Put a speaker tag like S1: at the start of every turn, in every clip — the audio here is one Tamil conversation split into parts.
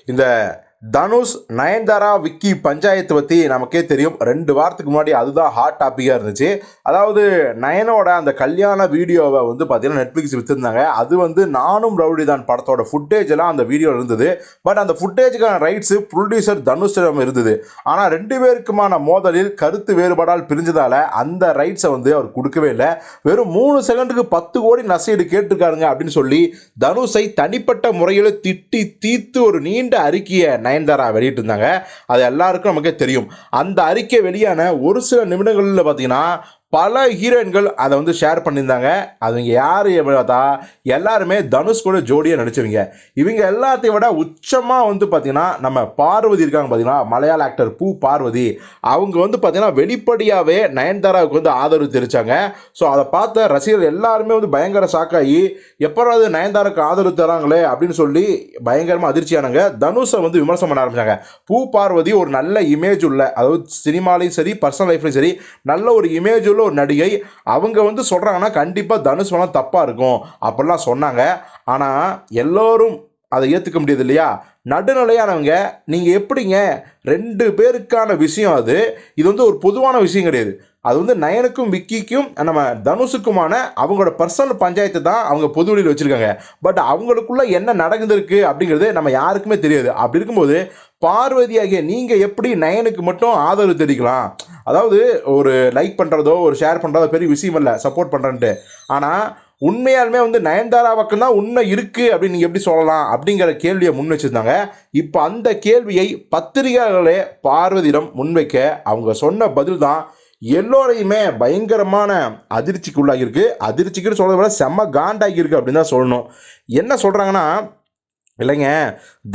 S1: இந்த தனுஷ் நயன்தாரா விக்கி பஞ்சாயத்து பற்றி நமக்கே தெரியும். 2 வாரத்துக்கு முன்னாடி அதுதான் ஹாட் டாப்பிக்காக இருந்துச்சு. அதாவது நயனோட அந்த கல்யாண வீடியோவை வந்து பார்த்தீங்கன்னா நெட்ஃப்ளிக்ஸ் விற்றுருந்தாங்க. அது வந்து நானும் ரவுடி தான் படத்தோட ஃபுட்டேஜ் எல்லாம் அந்த வீடியோவில் இருந்தது. பட் அந்த ஃபுட்டேஜுக்கான ரைட்ஸு ப்ரொடியூசர் தனுஷிடம் இருந்தது. ஆனால் 2 பேருக்குமான மோதலில் கருத்து வேறுபாடால் பிரிஞ்சதால் அந்த ரைட்ஸை வந்து அவர் கொடுக்கவே இல்லை. வெறும் 3 செகண்டுக்கு 10 கோடி நஷ்டஈடு கேட்டிருக்காருங்க அப்படின்னு சொல்லி தனுஷை தனிப்பட்ட முறையில் திட்டி தீர்த்து ஒரு நீண்ட அறிக்கையை நயன்தாரா வெளியிட்டு இருந்தாங்க. அது எல்லாருக்கும் நமக்கே தெரியும். அந்த அறிக்கை வெளியான ஒரு சில நிமிடங்களில் பார்த்தீங்கன்னா பல ஹீரோயின்கள் அதை வந்து ஷேர் பண்ணியிருந்தாங்க. அவங்க யார் பார்த்தா எல்லாருமே தனுஷ் கூட ஜோடியாக நடிச்சவங்க. இவங்க எல்லாத்தையும் விட உச்சமாக வந்து பார்த்தீங்கன்னா நம்ம பார்வதி இருக்காங்க. பார்த்தீங்கன்னா மலையாள ஆக்டர் பூ பார்வதி அவங்க வந்து பார்த்தீங்கன்னா வெளிப்படையாகவே நயன்தாராவுக்கு வந்து ஆதரவு தெரிவித்தாங்க. ஸோ அதை பார்த்த ரசிகர்கள் எல்லாருமே வந்து பயங்கர ஷாக்காகி எப்போது நயன்தாராவுக்கு ஆதரவு தராங்களே அப்படின்னு சொல்லி பயங்கரமாக அதிர்ச்சியானாங்க. தனுஷை வந்து விமர்சனம் பண்ண ஆரம்பித்தாங்க. பூ பார்வதி ஒரு நல்ல இமேஜ் உள்ள, அதாவது சினிமாலையும் சரி பர்சனல் லைஃப்லையும் சரி நல்ல ஒரு இமேஜ் உள்ள ஒரு நடிகை. அவங்க வந்து சொல்கிறாங்கன்னா கண்டிப்பாக தனுஷ் வேணால் தப்பாக இருக்கும் அப்படிலாம் சொன்னாங்க. ஆனால் எல்லோரும் அதை ஏற்றுக்க முடியாது இல்லையா? நடுநிலையானவங்க நீங்கள் எப்படிங்க 2 பேருக்கான விஷயம் அது. இது வந்து ஒரு பொதுவான விஷயம் கிடையாது. அது வந்து நயனுக்கும் விக்கிக்கும் நம்ம தனுஷுக்குமான அவங்களோட பர்சனல் பஞ்சாயத்து தான் அவங்க பொது வெளியில் வச்சுருக்காங்க. பட் அவங்களுக்குள்ள என்ன நடந்துருக்கு அப்படிங்கிறது நம்ம யாருக்குமே தெரியாது. அப்படி இருக்கும்போது பார்வதியாகிய நீங்கள் எப்படி நயனுக்கு மட்டும் ஆதரவு தெரிவிக்கலாம்? அதாவது ஒரு லைக் பண்ணுறதோ ஒரு ஷேர் பண்ணுறதோ பெரிய விஷயம் இல்லை, சப்போர்ட் பண்ணுறேன்ட்டு. ஆனால் உண்மையாலுமே வந்து நயன்தாரா பக்கம் தான் உண்மை இருக்குது அப்படின்னு நீங்கள் எப்படி சொல்லலாம் அப்படிங்கிற கேள்வியை முன் வச்சுருந்தாங்க. இப்போ அந்த கேள்வியை பத்திரிகையாளர்களே பார்வதியிடம் முன்வைக்க அவங்க சொன்ன பதில் தான் எல்லோரையுமே பயங்கரமான அதிர்ச்சிக்கு உள்ளாகியிருக்கு. அதிர்ச்சிக்குன்னு சொல்கிறத விட செம்ம காண்டாகியிருக்கு அப்படின்னு தான் சொல்லணும். என்ன சொல்கிறாங்கன்னா, இல்லைங்க,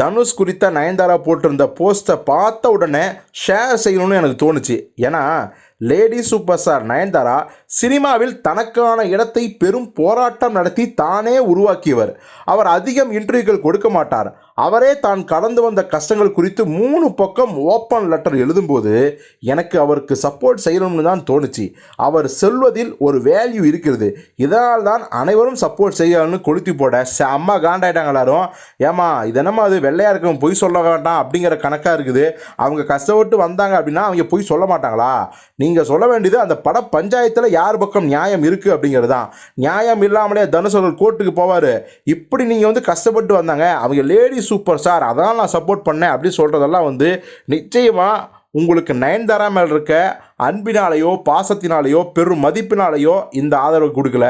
S1: தனுஷ் குறித்த நயன்தாரா போட்டிருந்த போஸ்ட்டை பார்த்த உடனே ஷேர் செய்யணும்னு எனக்கு தோணுச்சு. ஏன்னா லேடி சூப்பர் ஸ்டார் நயன்தாரா சினிமாவில் தனக்கான இடத்தை பெரும் போராட்டம் நடத்தி தானே உருவாக்கியவர். அவர் அதிகம் இன்டர்வியூக்கள் கொடுக்க மாட்டார். அவரே தான் கடந்து வந்த கஷ்டங்கள் குறித்து 3 பக்கம் ஓப்பன் லெட்டர் எழுதும்போது எனக்கு அவருக்கு சப்போர்ட் செய்யணும்னு தான் தோணுச்சு. அவர் சொல்வதில் ஒரு வேல்யூ இருக்கிறது. இதனால் தான் அனைவரும் சப்போர்ட் செய்யணும்னு கொளுத்தி போட செம்ம காண்டாயிட்டாங்க எல்லாரும். ஏமா இது என்னமா அது வெள்ளையாக இருக்கவங்க பொய் சொல்ல வேண்டாம் அப்படிங்கிற கணக்காக இருக்குது. அவங்க கஷ்டப்பட்டு வந்தாங்க அப்படின்னா அவங்க பொய் சொல்ல மாட்டாங்களா? நீங்கள் சொல்ல வேண்டியது அந்த பட பஞ்சாயத்தில் யார் பக்கம் நியாயம் இருக்குது அப்படிங்கிறது தான். நியாயம் இல்லாமலே தனுஷ் அவர்கள் கோர்ட்டுக்கு போவார். இப்படி நீங்கள் வந்து கஷ்டப்பட்டு வந்தாங்க, அவங்க லேடி சூப்பர் ஸ்டார் அதனால் நான் சப்போர்ட் பண்ணேன் அப்படின்னு சொல்கிறதெல்லாம் வந்து நிச்சயமாக உங்களுக்கு நயன்தாரா மேல் இருக்க அன்பினாலேயோ பாசத்தினாலேயோ பெரும் மதிப்பினாலேயோ இந்த ஆதரவு கொடுக்கல.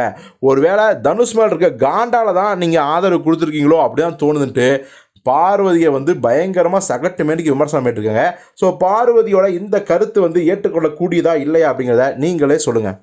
S1: ஒருவேளை தனுஷ் மேல் இருக்க காண்டால தான் நீங்கள் ஆதரவு கொடுத்துருக்கீங்களோ அப்படி தான் தோணுதுன்ட்டு பார்வதியை வந்து பயங்கரமாக சகட்டு மேடிக்கு விமர்சனம் பண்ணிட்டுருக்காங்க. ஸோ பார்வதியோட இந்த கருத்து வந்து ஏற்றுக்கொள்ளக்கூடியதா இல்லையா அப்படிங்கிறத நீங்களே சொல்லுங்கள்.